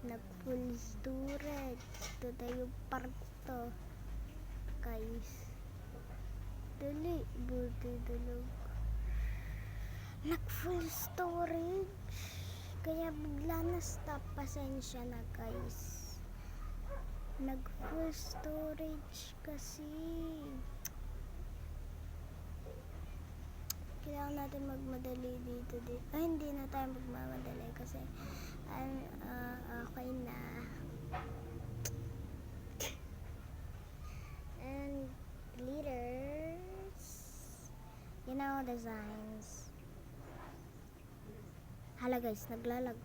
nag full storage. Ito na yung parto, guys. Dali, buti dulog. Nag full storage. Kaya bigla na stop. Pasensya na, guys. Nag full storage kasi. Kailangan natin magmadali dito. Ay, hindi na tayo magmamadali kasi okay na. And glitters. Designs. Hala guys, naglalag.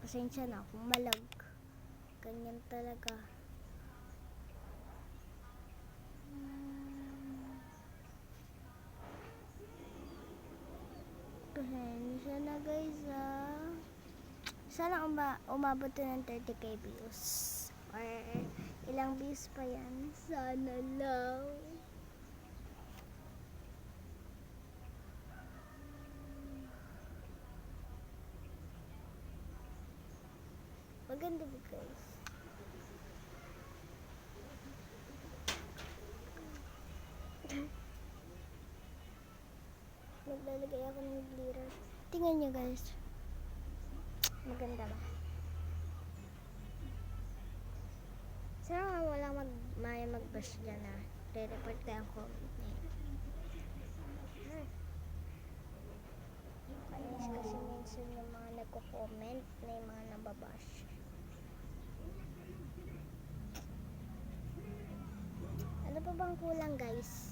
Pasensya na kung malag. Ganyan talaga. Pasensya na guys Sana umabot ng 30k views. Or ilang views pa yan. Sana lang. Maganda ba guys? Maglalagay ako ng glitter. Tingnan nyo guys. Maganda ba? Sana nga walang mag-bash dyan re-report tayo ang comment na yun. Kainis kasi minsan yung mga nagko-comment na yung mga nababash. Ano pa bang kulang guys?